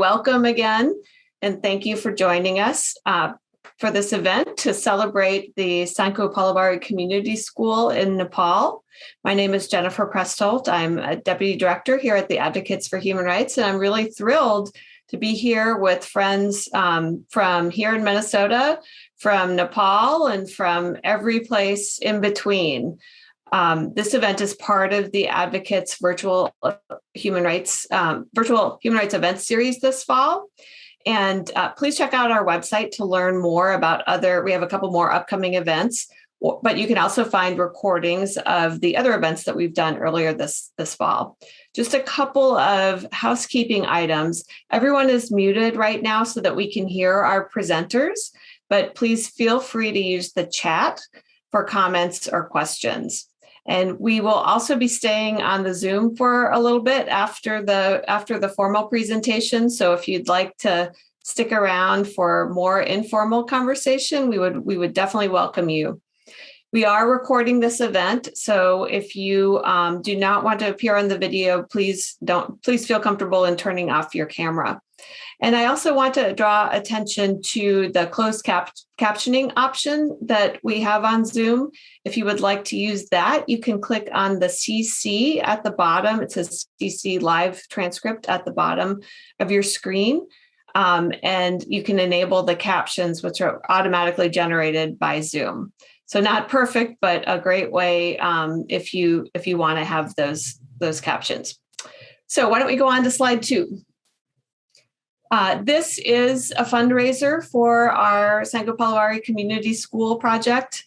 welcome again, and thank you for joining us for this event to celebrate the Sankhu-Palubari Community School in Nepal. My name is Jennifer Prestolt. I'm a Deputy Director here at the Advocates for Human Rights, and I'm really thrilled to be here with friends from here in Minnesota, from Nepal, and from every place in between. This event is part of the Advocates virtual human rights event series this fall. And please check out our website to learn more about we have a couple more upcoming events, but you can also find recordings of the other events that we've done earlier this fall. Just a couple of housekeeping items. Everyone is muted right now so that we can hear our presenters, but please feel free to use the chat for comments or questions. And we will also be staying on the Zoom for a little bit after the formal presentation. So if you'd like to stick around for more informal conversation, we would definitely welcome you. We are recording this event, so if you do not want to appear on the video, please feel comfortable in turning off your camera. And I also want to draw attention to the closed captioning option that we have on Zoom. If you would like to use that, you can click on the CC at the bottom. It says CC live transcript at the bottom of your screen. And you can enable the captions, which are automatically generated by Zoom. So not perfect, but a great way if you want to have those captions. So why don't we go on to slide 2? This is a fundraiser for our Sankhu-Palubari Community School project.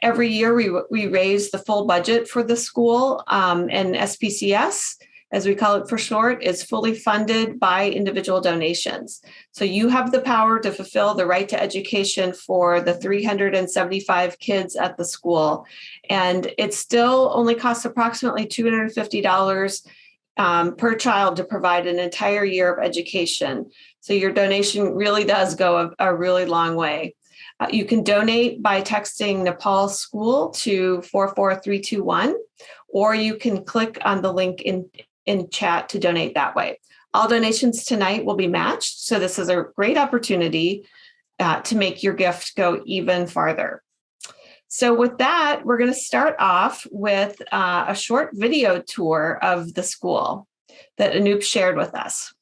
Every year we raise the full budget for the school, and SPCS, as we call it for short, is fully funded by individual donations. So you have the power to fulfill the right to education for the 375 kids at the school. And it still only costs approximately $250 per child to provide an entire year of education. So your donation really does go a really long way. You can donate by texting Nepal School to 44321, or you can click on the link in chat to donate that way. All donations tonight will be matched, so this is a great opportunity to make your gift go even farther. So with that, we're going to start off with a short video tour of the school that Anoop shared with us.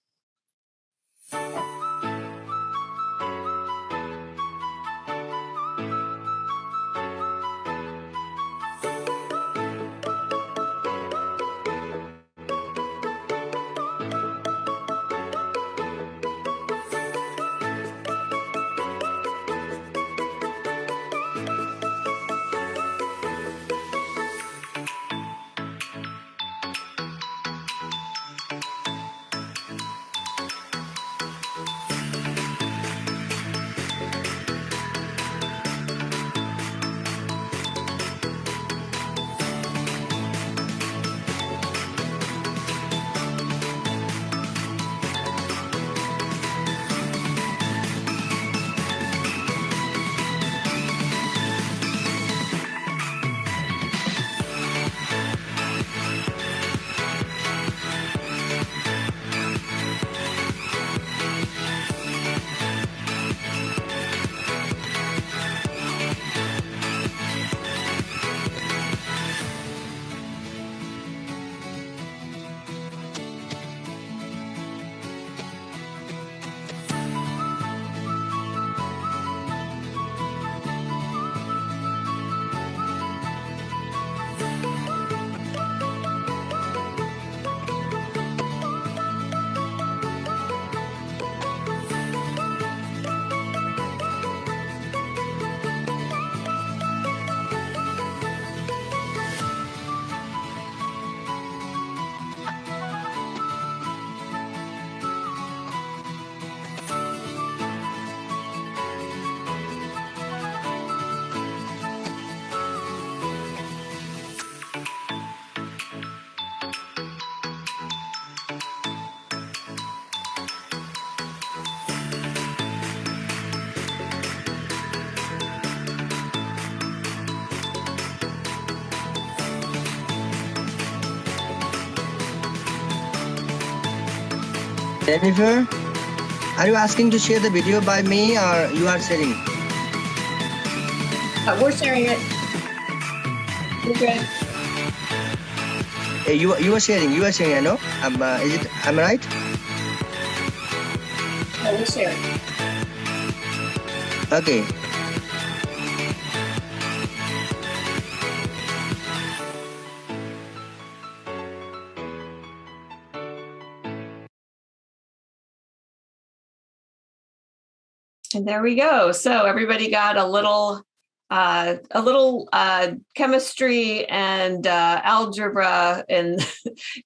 Jennifer, Are you asking to share the video by me or you are sharing? We're sharing it. We're good. You are sharing. You are sharing. I know. Am I right? Yeah, we're sharing. Okay. And there we go. So everybody got a little chemistry and algebra in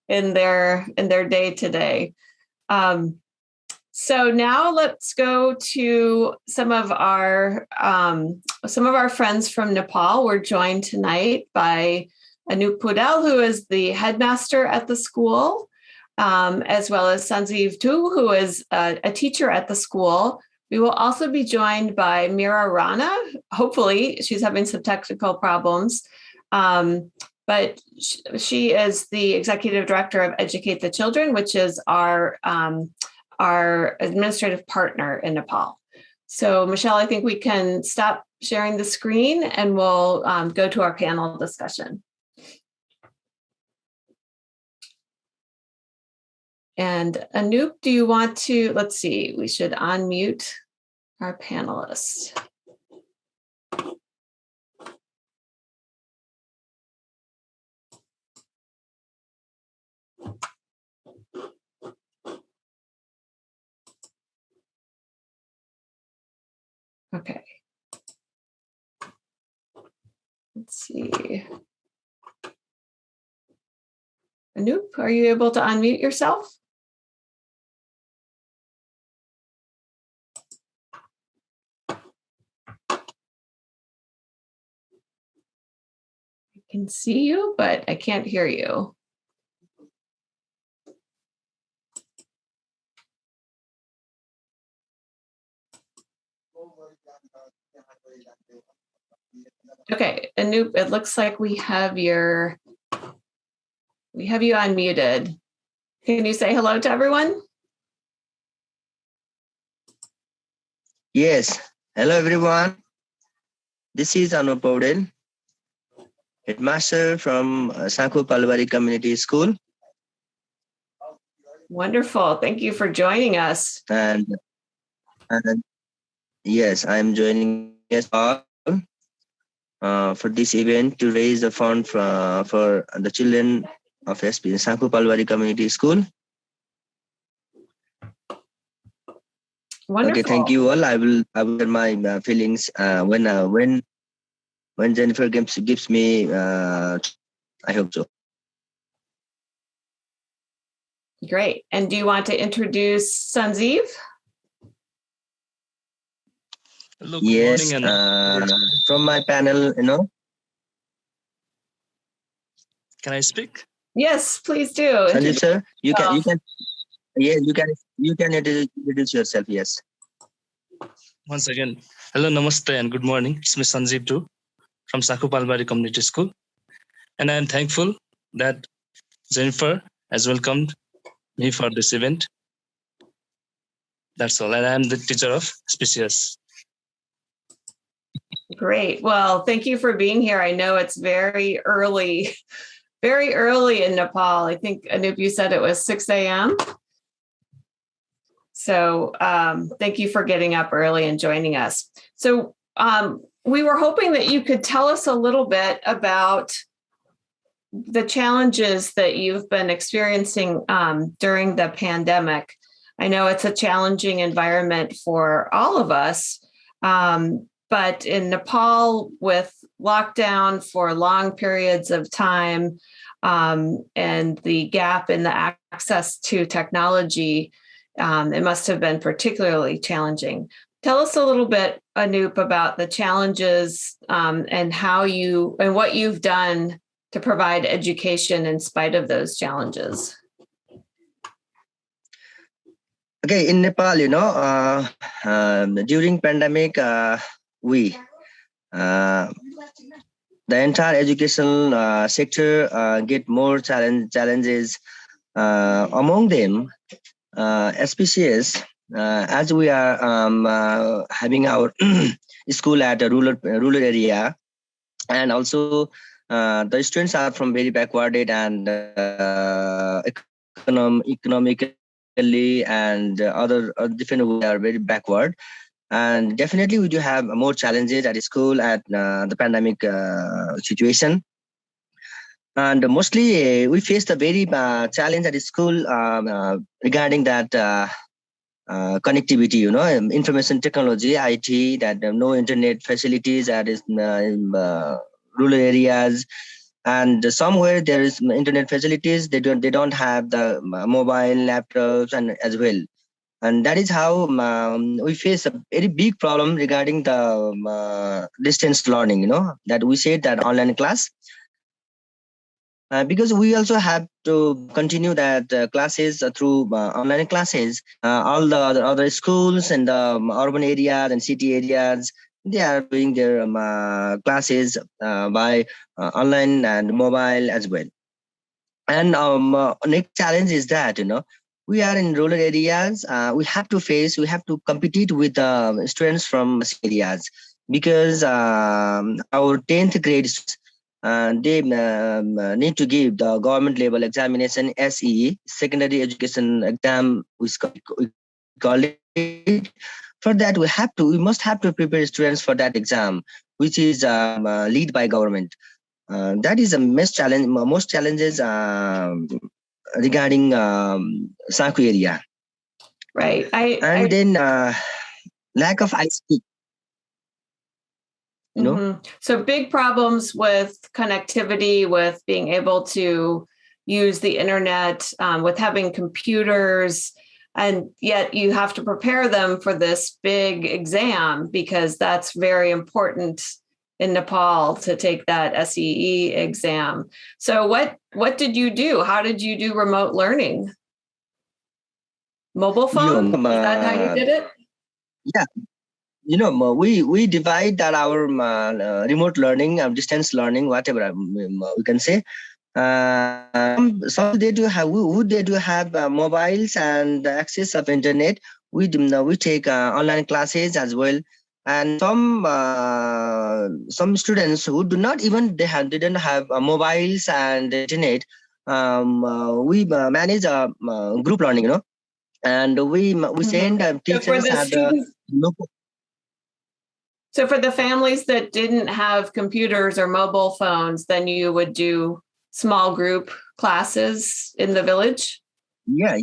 in their day today. So now let's go to some of our friends from Nepal. We're joined tonight by Anup Pudel, who is the headmaster at the school, as well as Sanjeev Tu, who is a teacher at the school. We will also be joined by Meera Rana. Hopefully, she's having some technical problems, but she is the executive director of Educate the Children, which is our administrative partner in Nepal. So, Michelle, I think we can stop sharing the screen and we'll go to our panel discussion. And Anup, do you want to, let's see, we should unmute our panelists. Okay. Let's see. Anup, are you able to unmute yourself? I can see you, but I can't hear you. Okay, Anup, it looks like we have you unmuted. Can you say hello to everyone? Yes. Hello, everyone. This is Anup Pudel, headmaster from Sankhu-Palubari Community School. Wonderful. Thank you for joining us. And yes, I'm joining us all for this event to raise the fund for the children of SP Sankhu-Palubari Community School. Wonderful. Okay, thank you all. I will share my feelings when Jennifer gives me. I hope so. Great. And do you want to introduce Sanjeev? Hello, good yes, morning, and from my panel, Can I speak? Yes, please do. Sanjeev sir, you can. Yeah, you can introduce yourself. Yes. Once again, hello, namaste, and good morning. It's me Sanjeev Tu from Sankhu-Palubari Community School, and I am thankful that Jennifer has welcomed me for this event. That's all, and I am the teacher of species. Great. Well, thank you for being here. I know it's very early in Nepal. I think, Anup, you said it was 6 a.m. So thank you for getting up early and joining us. So we were hoping that you could tell us a little bit about the challenges that you've been experiencing during the pandemic. I know it's a challenging environment for all of us, but in Nepal, with lockdown for long periods of time and the gap in the access to technology, it must have been particularly challenging. Tell us a little bit, Anup, about the challenges and what you've done to provide education in spite of those challenges. Okay, in Nepal, during pandemic, the entire educational sector get more challenges. Among them, SPCS as we are having our school at a rural area, and also the students are from very backwarded and economically and other different way are very backward. And definitely we do have more challenges at school at the pandemic situation. And mostly we faced a very challenge at school regarding that connectivity, information technology, IT, that no internet facilities at in rural areas, and somewhere there is internet facilities. They don't have the mobile laptops and as well, and that is how we face a very big problem regarding the distance learning. That we said that online class. Because we also have to continue that classes through online classes. All the other schools and the urban areas and city areas, they are doing their classes by online and mobile as well. And next challenge is that we are in rural areas. We have to compete with students from areas, because our 10th grade they need to give the government level examination, SE, secondary education exam, we call it. For that, we must have to prepare students for that exam, which is lead by government. That is a most challenges regarding Saku area. Right. And then lack of ICT. So big problems with connectivity, with being able to use the internet, with having computers, and yet you have to prepare them for this big exam, because that's very important in Nepal to take that SEE exam. So what did you do? How did you do remote learning? Mobile phone? Is that how you did it? Yeah. We divide that our remote learning, distance learning, whatever we can say. Some they do have mobiles and access of internet. We take online classes as well, and some students who do not even didn't have mobiles and internet. We manage a group learning, and we send teachers at the local. So for the families that didn't have computers or mobile phones, then you would do small group classes in the village? Yeah.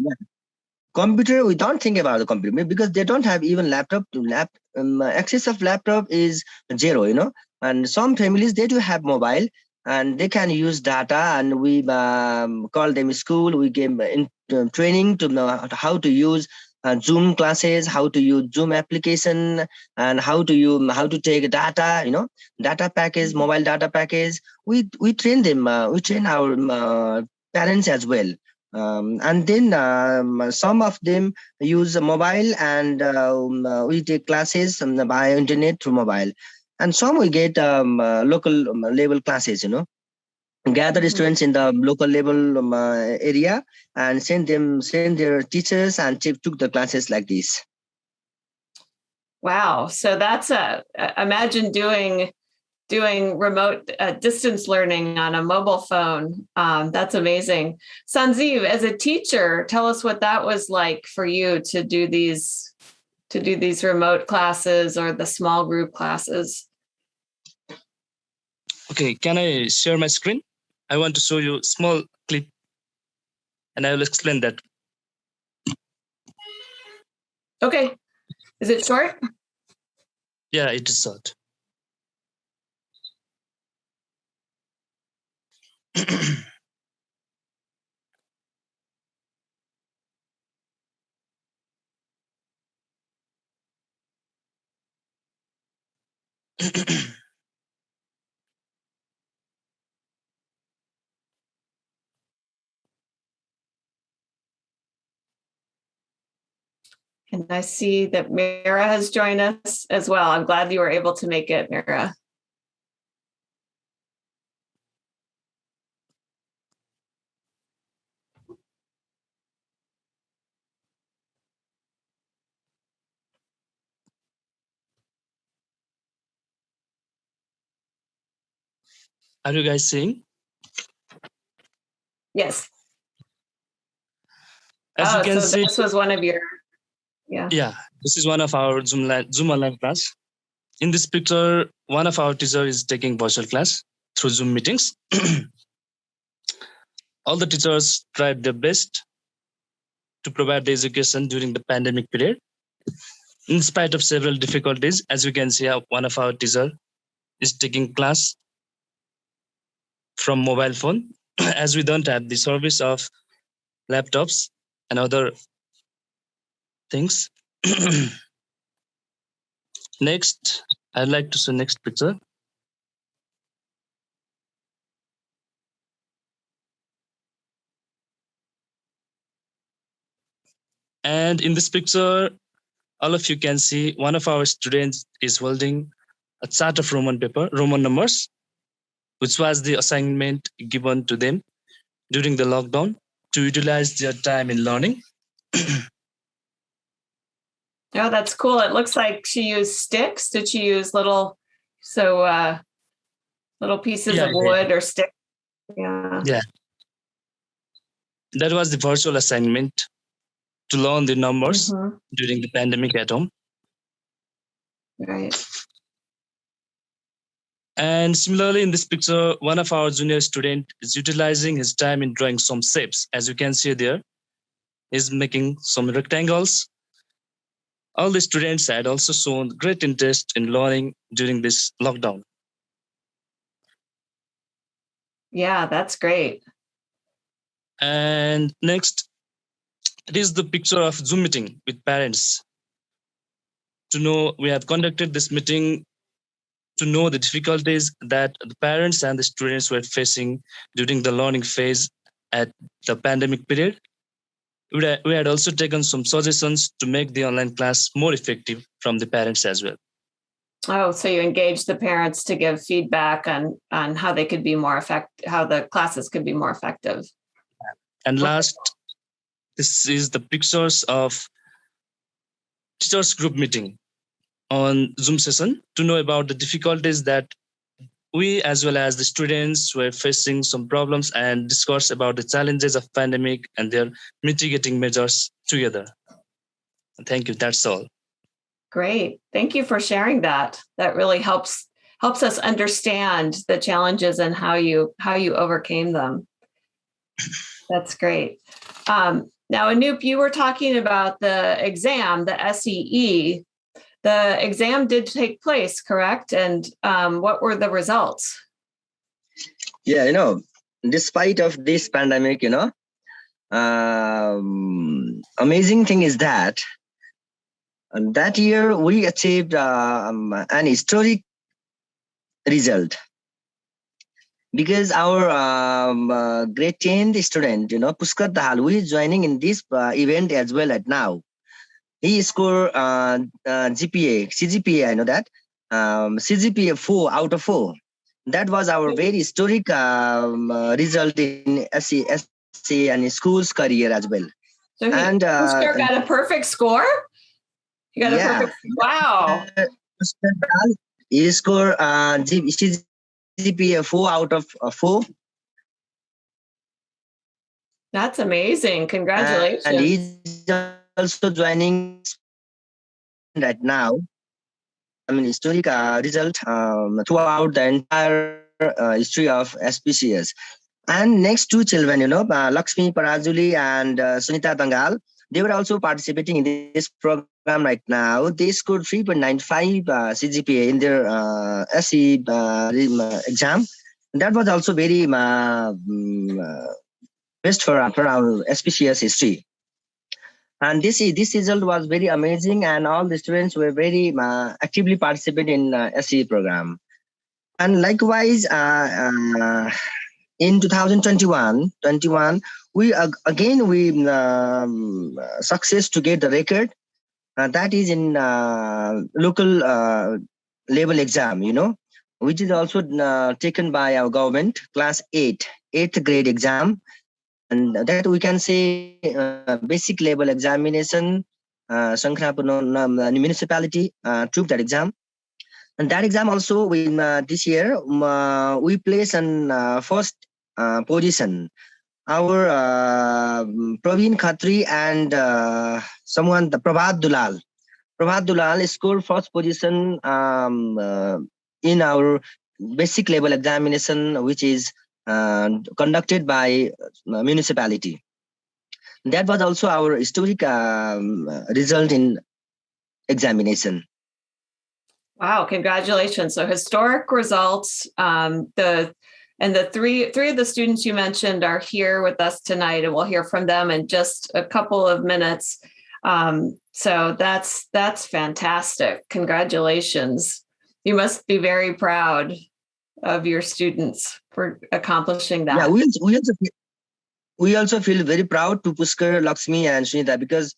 Computer, we don't think about the computer because they don't have even laptop. Access of laptop is zero, and some families, they do have mobile and they can use data, and we call them school. We give training to know how to use Zoom classes, how to use Zoom application, and how to take data, data package, mobile data package. We train them. We train our parents as well. And then some of them use a mobile, and we take classes by internet through mobile, and some we get local level classes, gather students in the local level area and send their teachers and took the classes like this. Wow. So that's imagine doing remote distance learning on a mobile phone. That's amazing. Sanjeev, as a teacher, tell us what that was like for you to do these remote classes or the small group classes. Okay, can I share my screen? I want to show you a small clip, and I will explain that. Okay. Is it short? Yeah, it is short. And I see that Mira has joined us as well. I'm glad you were able to make it, Mira. Are you guys seeing? Yes. As you can so see, this was one of your, yeah. yeah, this is one of our Zoom online class. In this picture, one of our teacher is taking virtual class through Zoom meetings. All the teachers tried their best to provide the education during the pandemic period. In spite of several difficulties, as you can see, one of our teacher is taking class from mobile phone, as we don't have the service of laptops and other things. Next, I'd like to show next picture. And in this picture, all of you can see one of our students is holding a chart of Roman paper, Roman numbers, which was the assignment given to them during the lockdown to utilize their time in learning. Oh, that's cool. It looks like she used sticks. Did she use little pieces of wood or stick? Yeah. Yeah. That was the virtual assignment to learn the numbers during the pandemic at home. Right. And similarly, in this picture, one of our junior student is utilizing his time in drawing some shapes. As you can see there, he's making some rectangles. All the students had also shown great interest in learning during this lockdown. Yeah, that's great. And next, it is the picture of Zoom meeting with parents. To know, we have conducted this meeting to know the difficulties that the parents and the students were facing during the learning phase at the pandemic period. We had also taken some suggestions to make the online class more effective from the parents as well. Oh, so you engaged the parents to give feedback on how they could be more effective, how the classes could be more effective. And last, this is the pictures of teachers group meeting on Zoom session to know about the difficulties that we as well as the students were facing some problems and discuss about the challenges of pandemic and their mitigating measures together. Thank you. That's all. Great. Thank you for sharing that. That really helps us understand the challenges and how you overcame them. That's great. Now, Anoop, you were talking about the exam, the SEE. The exam did take place, correct? And what were the results? Yeah, despite of this pandemic, amazing thing is that that year we achieved an historic result because our grade 10 student, Pushkar Dahal, who is joining in this event as well at now. He scored CGPA, I know that. CGPA 4 out of 4. That was our very historic result in SC and school's career as well. So Pushkar got a perfect score? You got a perfect, wow. He scored CGPA 4 out of 4. That's amazing. Congratulations. And he's also joining right now. I mean, historic result throughout the entire history of SPCS. And next two children, Lakshmi Parajuli and Sunita Dangal, they were also participating in this program right now. They scored 3.95 CGPA in their SE exam. That was also very best for our SPCS history. And this result was very amazing, and all the students were very actively participating in SE program. And likewise, in 2021, we success to get the record. That is in local level exam, which is also taken by our government, class 8th grade exam. And that we can say basic level examination, Sankhu-Palubari municipality took that exam. And that exam also, this year, we placed in first position. Our Praveen Khatri and someone, the Prabhat Dulal. Prabhat Dulal scored first position in our basic level examination, which is conducted by municipality. That was also our historic result in examination. Wow, congratulations. So historic results. The three of the students you mentioned are here with us tonight, and we'll hear from them in just a couple of minutes. So that's fantastic. Congratulations. You must be very proud of your students for accomplishing that. Yeah, we also feel very proud to Pushkar, Lakshmi, and Sunita, because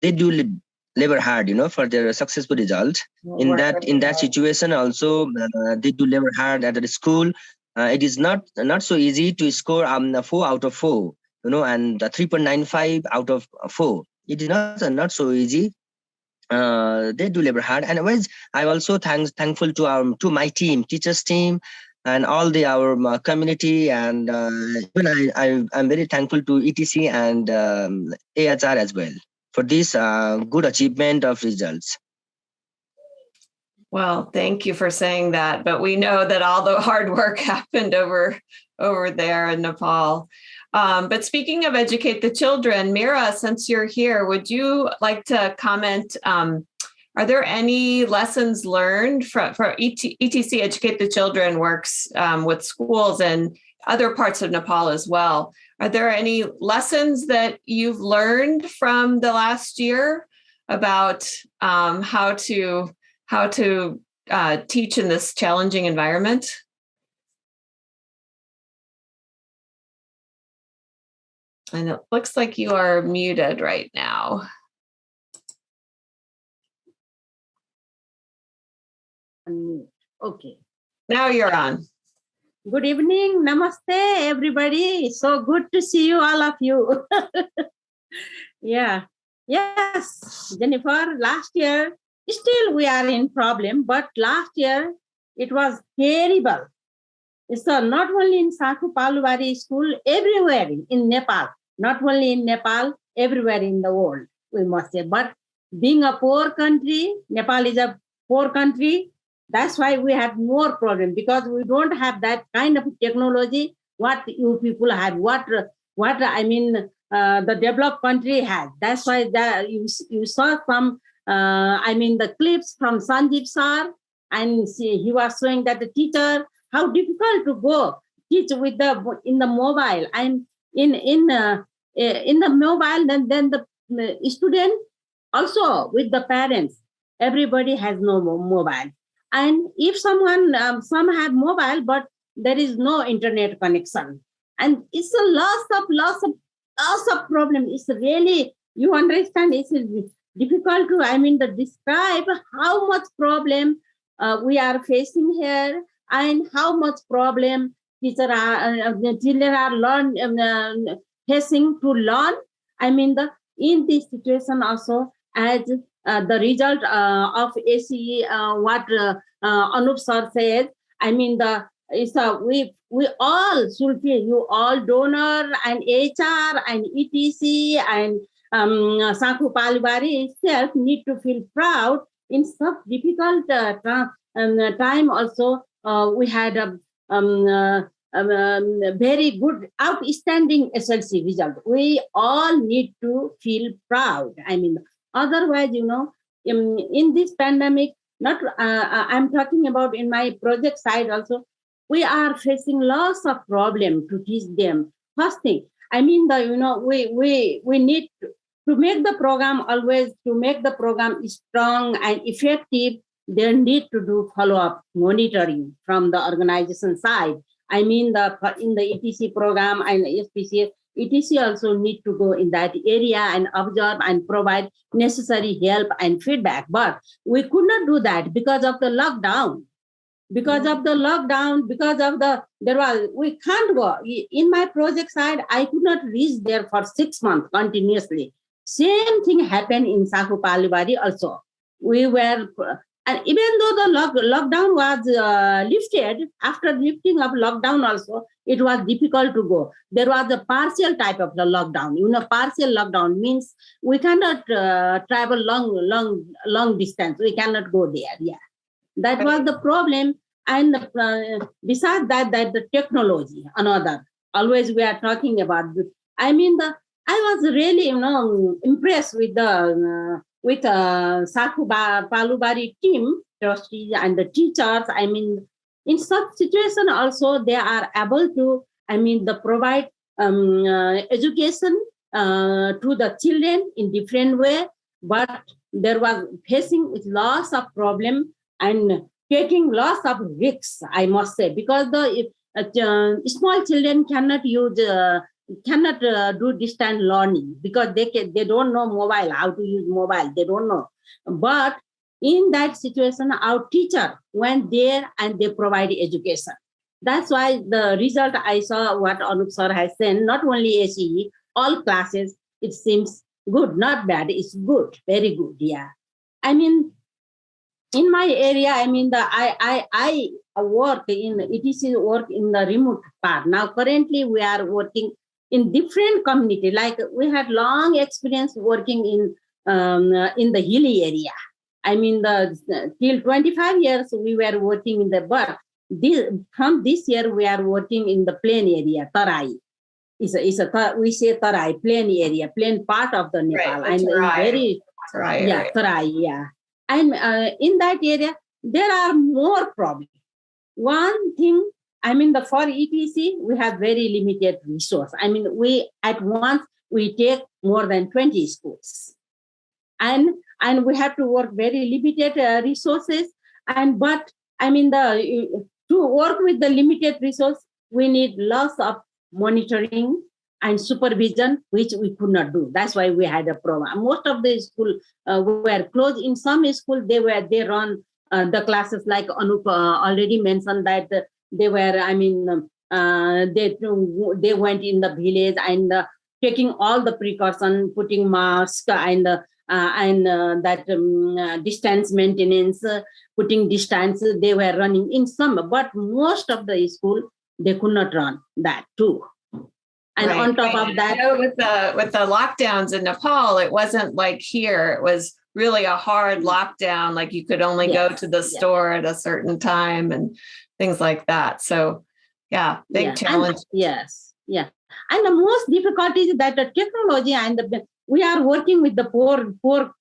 they do labor hard, for their successful result. In that situation, also they do labor hard at the school. It is not so easy to score 4 out of 4, and 3.95 out of 4. It is not so easy. They do labor hard, and always I also thankful to my team, teachers team, and all our community, and even I'm very thankful to ETC and AHR as well for this good achievement of results. Well, thank you for saying that, but we know that all the hard work happened over there in Nepal. But speaking of educate the children, Mira, since you're here, would you like to comment? Are there any lessons learned for ETC Educate the Children works with schools and other parts of Nepal as well? Are there any lessons that you've learned from the last year about how to teach in this challenging environment? And it looks like you are muted right now. Okay. Now you're on. Good evening. Namaste, everybody. So good to see you, all of you. Yeah. Yes, Jennifer, last year, still we are in problem, but last year it was terrible. So not only in Sankhu-Palubari school, everywhere in Nepal, not only in Nepal, everywhere in the world, we must say. But being a poor country, Nepal is a poor country, that's why we have more problem, because we don't have that kind of technology what you people have, what I mean the developed country has. That's why you saw some the clips from Sanjeev sir, and he was showing that the teacher how difficult to go teach with in the mobile, and in the mobile, then the student also with the parents, everybody has no mobile. And if someone, some have mobile, but there is no internet connection. And it's a lots of problem. It's really, you understand, it's difficult to, describe how much problem we are facing here, and how much problem children are facing to learn. In this situation also, as the result of ACE, what Anup sir said, we all should feel, you all donor and HR and ETC and Sankhu-Palubari itself need to feel proud in such difficult time. Also, we had a very good, outstanding SLC result. We all need to feel proud. Otherwise, in this pandemic, not I'm talking about in my project side also, we are facing lots of problems to teach them. First thing, we need to make the program always, to make the program strong and effective. They need to do follow-up monitoring from the organization side. In the ETC program and SPCS, ETC also need to go in that area and observe and provide necessary help and feedback. But we could not do that because of the lockdown. We can't go. In my project side, I could not reach there for 6 months continuously. Same thing happened in Sankhu-Palubari also. We were And even though the lockdown was lifted, after lifting of lockdown also, it was difficult to go. There was a partial type of the lockdown. Partial lockdown means we cannot travel long distance. We cannot go there. Yeah, that was the problem. And besides that, the technology, another. Always we are talking about. I was really impressed with the Sankhu-Palubari team, trustees and the teachers. In such situation also they are able to, provide education to the children in different way. But there was facing with lots of problem and taking lots of risks, I must say, because the small children cannot do distant learning because they don't know mobile, how to use mobile, they don't know. But in that situation, our teacher went there and they provide education. That's why the result I saw what Anup sir has said, not only ACE, all classes, it seems good, not bad, it's good, very good, yeah. In my area, I work in ETC work in the remote part. Now currently we are working in different community. Like we had long experience working in the hilly area. Till 25 years we were working in the but from this year we are working in the plain area, Tarai. We say Tarai, plain area, plain part of the Nepal, right, and Tarai. Tarai, yeah. And in that area there are more problems. One thing, for ETC we have very limited resource. We at once we take more than 20 schools, and we have to work very limited resources. But to work with the limited resource, we need lots of monitoring and supervision, which we could not do. That's why we had a problem. Most of the schools were closed. In some schools, they run the classes like Anup already mentioned that they were. They went in the village and taking all the precaution, putting masks and distance maintenance, putting distance. They were running in some, but most of the school they could not run that too. And right, on top right. of that, with the lockdowns in Nepal, it wasn't like here. It was really a hard lockdown. Like you could only go to the store at a certain time and things like that. So, yeah, big challenge. And the most difficult is that the technology and we are working with the poor,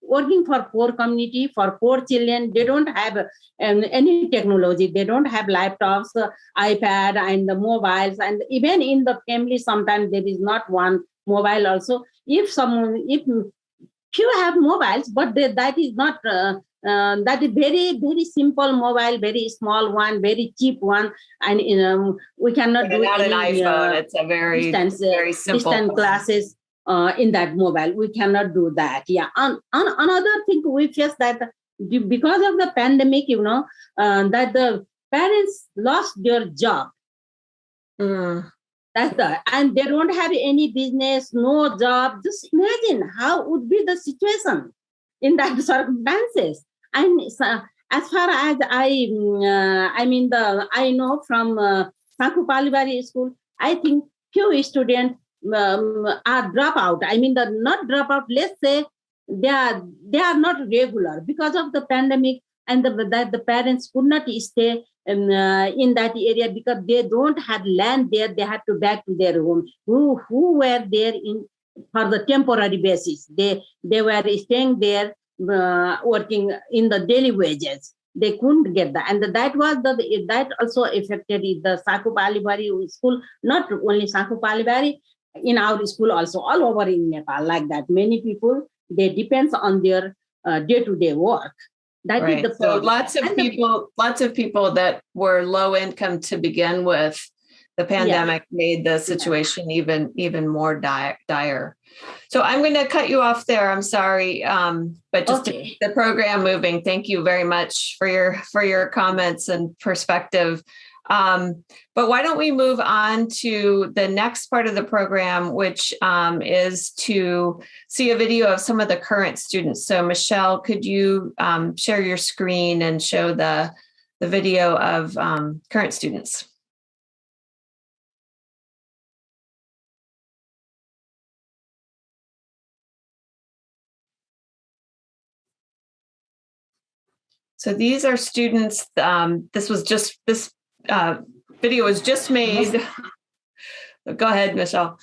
working for poor community, for poor children. They don't have any technology. They don't have laptops, iPad, and the mobiles. And even in the family, sometimes there is not one mobile also. If few have mobiles, but that is not, that is very, very simple mobile, very small one, very cheap one. And we cannot do not any, an iPhone. It's a very simple distant classes. In that mobile, we cannot do that. Yeah. Another thing we face that because of the pandemic, that the parents lost their job. And they don't have any business, no job. Just imagine how would be the situation in that circumstances. And as far as I know from Sankhu-Palubari school, I think few students are dropout. Not dropout. Let's say they are not regular because of the pandemic, and that the parents could not stay in that area because they don't have land there. They had to back to their home. Who were there for the temporary basis? They were staying there, working in the daily wages. They couldn't get that, and that was that also affected the Sankhu-Palubari school. Not only Sankhu-Palubari. In our school also, all over in Nepal, like that. Many people, they depends on their day-to-day work. That is the problem. So lots of people that were low income to begin with, the pandemic made the situation even more dire. So I'm going to cut you off there. I'm sorry, but just to keep the program moving. Thank you very much for your comments and perspective. But why don't we move on to the next part of the program, which is to see a video of some of the current students. So Michelle, could you share your screen and show the video of current students? So these are students. This video was just made. Go ahead, Michelle.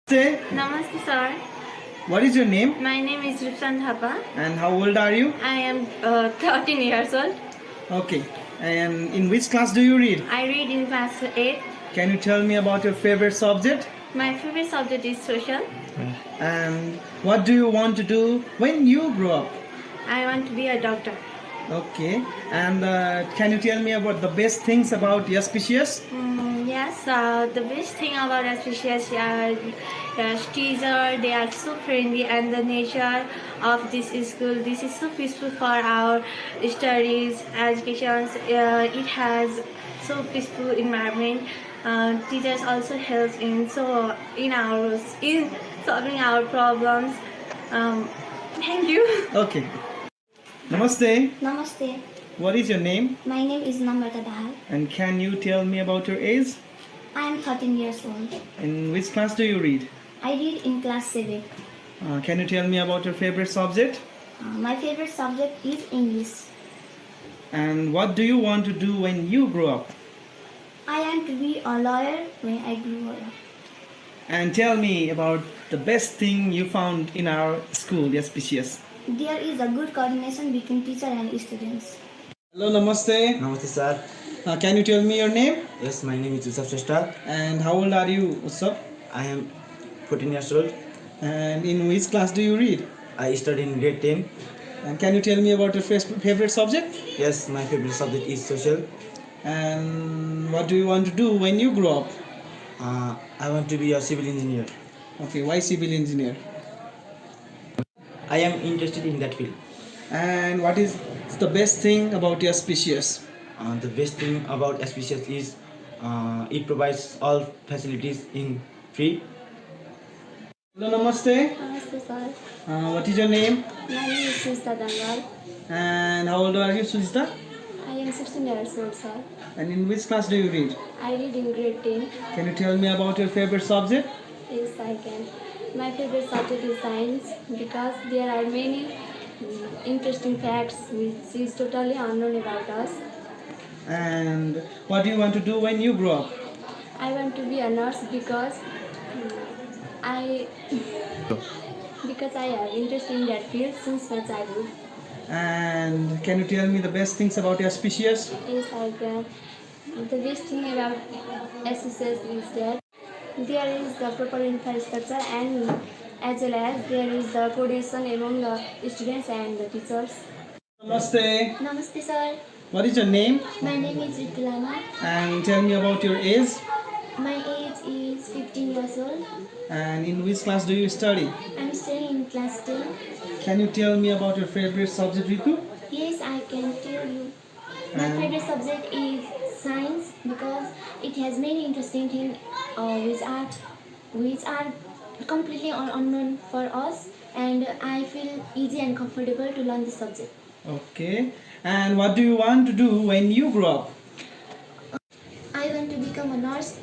Namaste, sir. What is your name My name is Rupsan Thapa. and how old are you? I am 13 years old. Okay. And in which class do you read? I read in class 8. Can you tell me about your favorite subject? My favorite subject is social. And what do you want to do when you grow up? I want to be a doctor. Okay. And can you tell me about the best things about your species? Yes, the best thing about SPCS teacher, they are so friendly, and the nature of this school, this is so peaceful for our studies, education. It has so peaceful environment. Teachers also help in solving our problems. Thank you. Okay. Namaste. Namaste. What is your name? My name is Namrata Dahal. And can you tell me about your age? I am 13 years old. In which class do you read? I read in class 7. Can you tell me about your favorite subject? My favorite subject is English. And what do you want to do when you grow up? I am to be a lawyer when I grow up. And tell me about the best thing you found in our school, the SPCS. There is a good coordination between teacher and students. Hello, namaste. Namaste, sir. Can you tell me your name? Yes, my name is Yusuf Shrestha. And how old are you, Usap? I am 14 years old. And in which class do you read? I study in grade 10. And can you tell me about your favorite subject? Yes, my favorite subject is social. And what do you want to do when you grow up? I want to be a civil engineer. Okay, why civil engineer? I am interested in that field. And what is the best thing about your species? The best thing about SPCS is it provides all facilities in free. Hello, namaste. Namaste, sir. What is your name? My name is Sujita Dangal. And how old are you, Sujita? I am 16 years old, sir. And in which class do you read? I read in grade 10. Can you tell me about your favorite subject? Yes, I can. My favorite subject is science because there are many interesting facts which is totally unknown about us. And what do you want to do when you grow up? I want to be a nurse because I have interest in that field since my childhood. And can you tell me the best things about your species? Yes, I can. The best thing about SSS is that there is the proper infrastructure and as well as there is the coordination among the students and the teachers. Namaste. Namaste, sir. What is your name? My name is Ritulana. And tell me about your age. My age is 15 years old. And in which class do you study? I'm studying in class 10. Can you tell me about your favorite subject, Ritu? Yes, I can tell you. My favorite subject is science because it has many interesting things which are completely unknown for us, and I feel easy and comfortable to learn this subject. Okay. And what do you want to do when you grow up? I want to become a nurse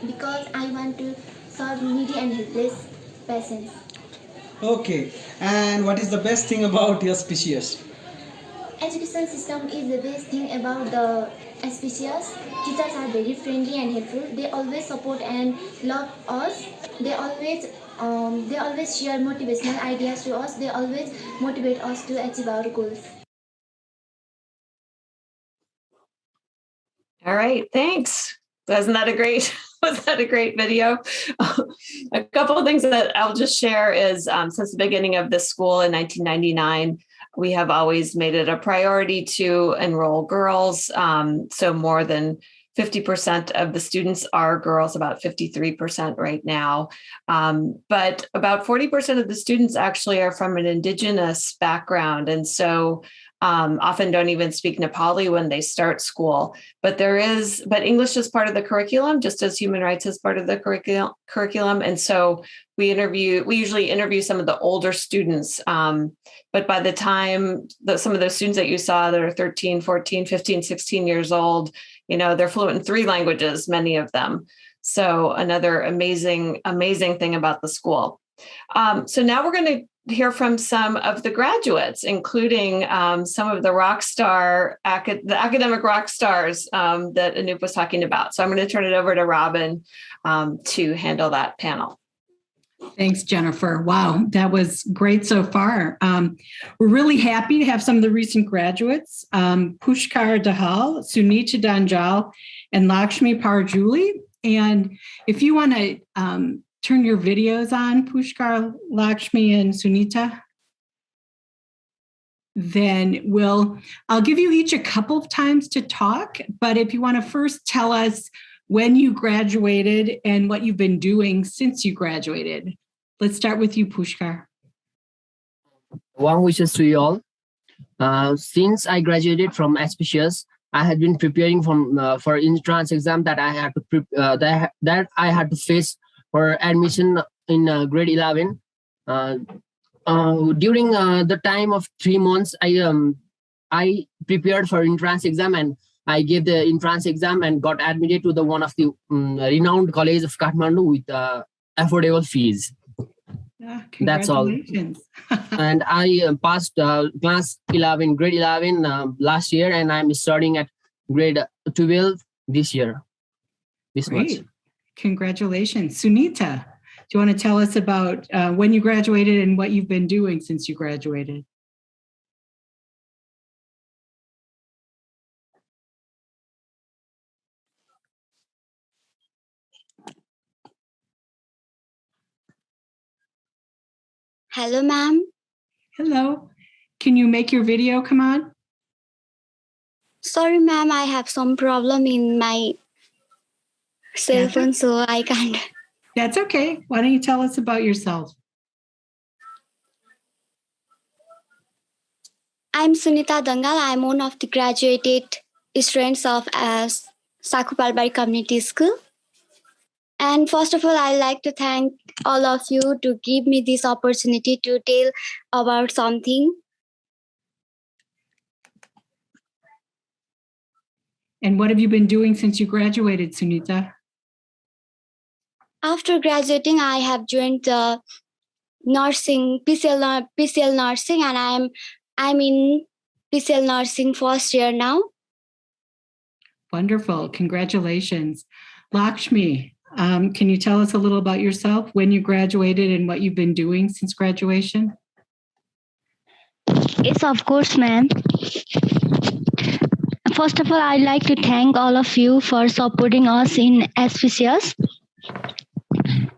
because I want to serve needy and helpless patients. Okay. And what is the best thing about your species? Education system is the best thing about the SPCS. Teachers are very friendly and helpful. They always support and love us. They always share motivational ideas to us. They always motivate us to achieve our goals. All right, thanks. Wasn't that a great video? A couple of things that I'll just share is since the beginning of this school in 1999, we have always made it a priority to enroll girls. So more than 50% of the students are girls, about 53% right now. But about 40% of the students actually are from an Indigenous background. And so often don't even speak Nepali when they start school. But English is part of the curriculum, just as human rights is part of the curriculum. And so we usually interview some of the older students. But by the time some of those students that you saw that are 13, 14, 15, 16 years old, they're fluent in 3 languages, many of them. So another amazing thing about the school. So now we're going to hear from some of the graduates, including some of the the academic rock stars that Anoop was talking about. So I'm going to turn it over to Robin to handle that panel. Thanks, Jennifer. Wow, that was great so far. We're really happy to have some of the recent graduates, Pushkar Dahal, Sunita Danjal, and Lakshmi Parjuli. And if you want to turn your videos on, Pushkar, Lakshmi, and Sunita, then I'll give you each a couple of times to talk. But if you want to first tell us when you graduated and what you've been doing since you graduated. Let's start with you, Pushkar. Warm wishes to you all. Since I graduated from SPCS, I had been preparing for entrance exam that I had to that I had to face for admission in grade 11. During the time of 3 months, I prepared for entrance exam, and I gave the entrance exam and got admitted to one of the renowned college of Kathmandu with affordable fees. That's all. And I passed class 11, grade 11 last year, and I'm studying at grade 12 this year. This Great. much. Congratulations. Sunita, do you want to tell us about when you graduated and what you've been doing since you graduated? Hello, ma'am. Hello. Can you make your video come on? Sorry, ma'am, I have some problem in my cell phone, so I can't. That's okay. Why don't you tell us about yourself? I'm Sunita Dangal. I'm one of the graduated students of Sankhu-Palubari Community School. And first of all, I'd like to thank all of you to give me this opportunity to tell about something. And what have you been doing since you graduated, Sunita? After graduating, I have joined the nursing, PCL nursing, and I'm in PCL nursing first year now. Wonderful. Congratulations. Lakshmi, can you tell us a little about yourself, when you graduated and what you've been doing since graduation? Yes, of course, ma'am. First of all, I'd like to thank all of you for supporting us in SPCS.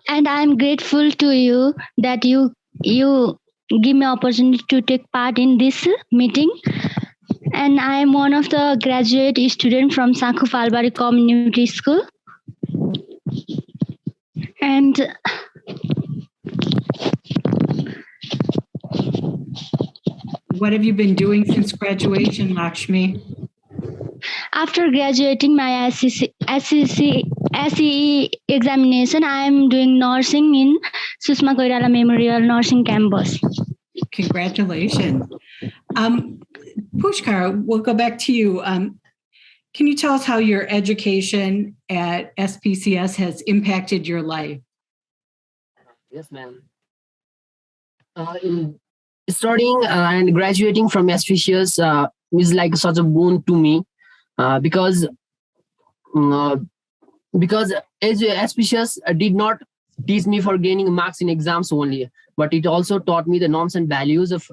And I'm grateful to you that you give me opportunity to take part in this meeting. And I'm one of the graduate students from Sankhu-Palubari Community School. And what have you been doing since graduation, Lakshmi? After graduating my SCE examination, I am doing nursing in Sushma Koirala Memorial Nursing Campus. Congratulations. Pushkar, we'll go back to you. Can you tell us how your education at SPCS has impacted your life? Yes, ma'am. Studying and graduating from SPCS is like such a boon to me because SPCS did not teach me for gaining marks in exams only, but it also taught me the norms and values of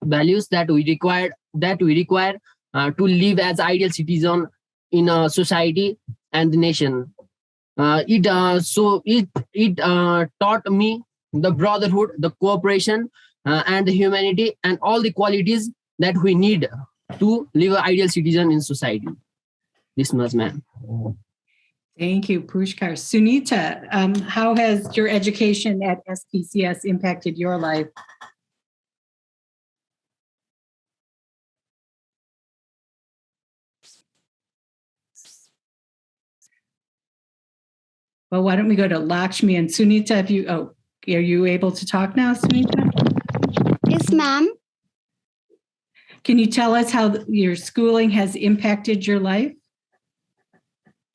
values that we require to live as ideal citizen in a society and the nation. It taught me the brotherhood, the cooperation, and the humanity, and all the qualities that we need to live an ideal citizen in society. This much, ma'am. Thank you, Pushkar. Sunita, how has your education at SPCS impacted your life? Well, why don't we go to Lakshmi and Sunita? Are you able to talk now, Sunita? Yes, ma'am. Can you tell us how your schooling has impacted your life?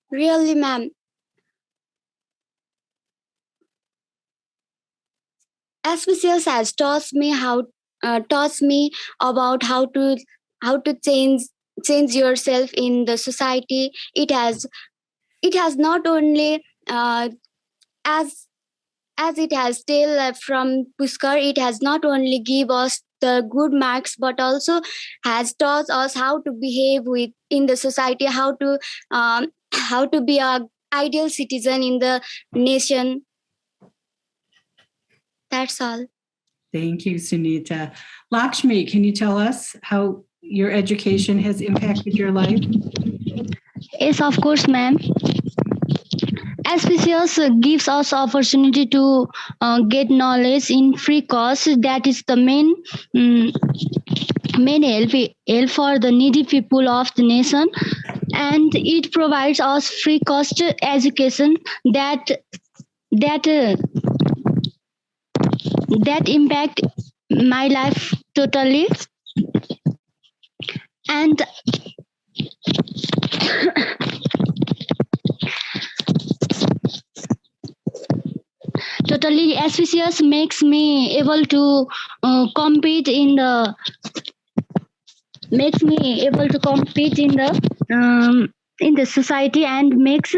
Really, ma'am. SPCS has taught me about how to change yourself in the society. It has not only as it has tell from Pushkar, it has not only give us the good marks, but also has taught us how to behave in the society, how to be a ideal citizen in the nation. That's all. Thank you, Sunita. Lakshmi, can you tell us how your education has impacted your life? Yes, of course, ma'am. SPCS gives us opportunity to get knowledge in free cost. That is the main help for the needy people of the nation, and it provides us free cost education that impact my life totally. And totally, SPCS makes me able to compete in the society, and makes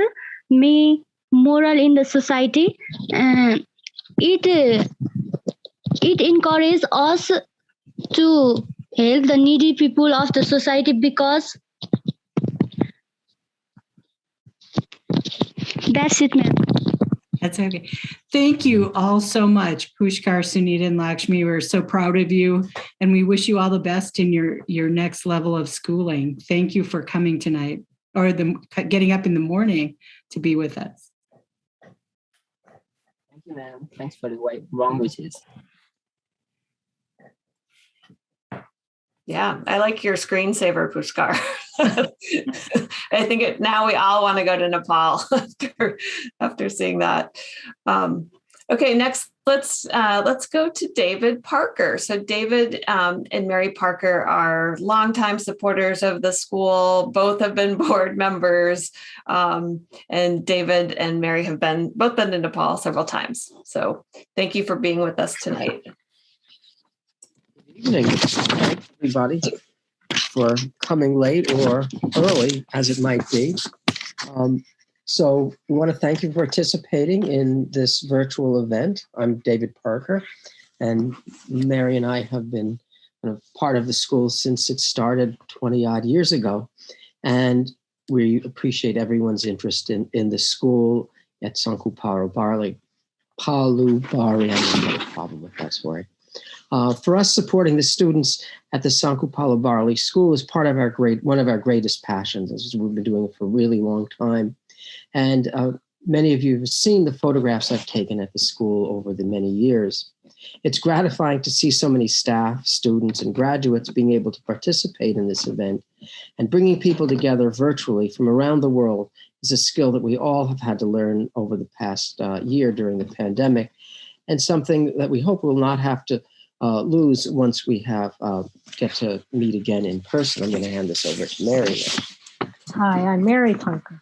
me moral in the society. It encourages us to help the needy people of the society, because that's it, ma'am. That's okay. Thank you all so much, Pushkar, Sunita, and Lakshmi. We're so proud of you, and we wish you all the best in your next level of schooling. Thank you for coming tonight, or getting up in the morning to be with us. Thank you, ma'am. Thanks for the warm wishes. Yeah, I like your screensaver, Pushkar. I think now we all want to go to Nepal after seeing that. Okay, next let's go to David Parker. So David and Mary Parker are longtime supporters of the school. Both have been board members, and David and Mary have both been to Nepal several times. So thank you for being with us tonight. Good evening. Thanks, everybody, for coming late or early, as it might be. So we want to thank you for participating in this virtual event. I'm David Parker, and Mary and I have been part of the school since it started 20-odd years ago. And we appreciate everyone's interest in the school at Sankhu-Palubari. Palubari, I have no problem with that story. For us, supporting the students at the Sankhu-Palubari school is part of one of our greatest passions. We've been doing it for a really long time. And many of you have seen the photographs I've taken at the school over the many years. It's gratifying to see so many staff, students, and graduates being able to participate in this event. And bringing people together virtually from around the world is a skill that we all have had to learn over the past year during the pandemic, and something that we hope we'll not have to lose once we get to meet again in person. I'm going to hand this over to Mary now. Hi, I'm Mary Parker.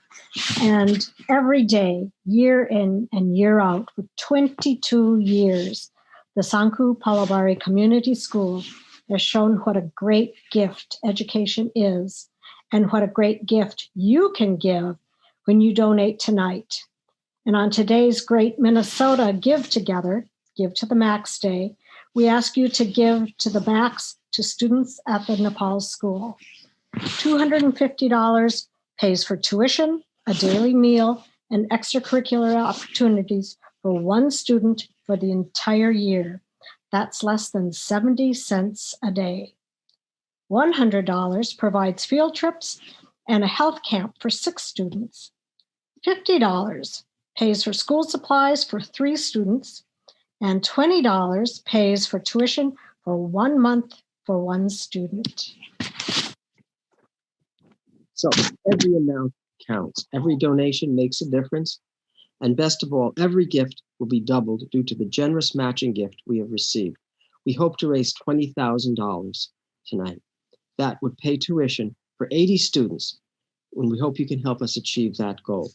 And every day, year in and year out, for 22 years, the Sankhu-Palubari Community School has shown what a great gift education is, and what a great gift you can give when you donate tonight. And on today's great Minnesota Give Together, Give to the Max Day, we ask you to give to the max to students at the Nepal school. $250 pays for tuition, a daily meal, and extracurricular opportunities for one student for the entire year. That's less than 70 cents a day. $100 provides field trips and a health camp for 6 students. $50 pays for school supplies for 3 students, and $20 pays for tuition for 1 month for 1 student. So every amount counts. Every donation makes a difference. And best of all, every gift will be doubled due to the generous matching gift we have received. We hope to raise $20,000 tonight. That would pay tuition for 80 students, and we hope you can help us achieve that goal.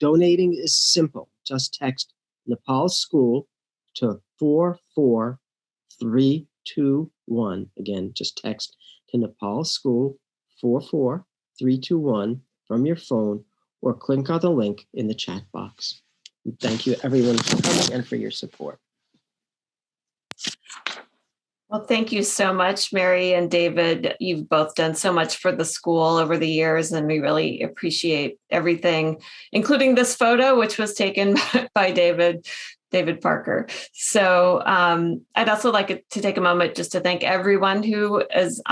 Donating is simple. Just text Nepal School to 44321. Again, just text to Nepal School 44321 from your phone, or click on the link in the chat box. And thank you everyone for coming and for your support. Well, thank you so much, Mary and David. You've both done so much for the school over the years, and we really appreciate everything, including this photo, which was taken by David Parker. So I'd also like to take a moment just to thank everyone who is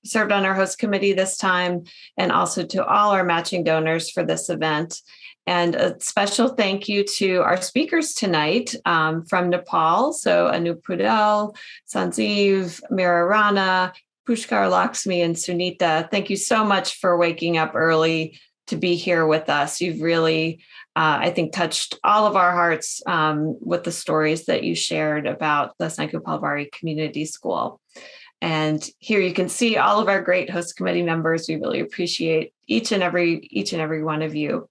served on our host committee this time, and also to all our matching donors for this event. And a special thank you to our speakers tonight from Nepal. So Anup Pudel, Sanjeev, Mira Rana, Pushkar Lakshmi, and Sunita. Thank you so much for waking up early to be here with us. You've really, I think, touched all of our hearts with the stories that you shared about the Sankhu-Palubari Community School. And here you can see all of our great host committee members. We really appreciate each and every one of you.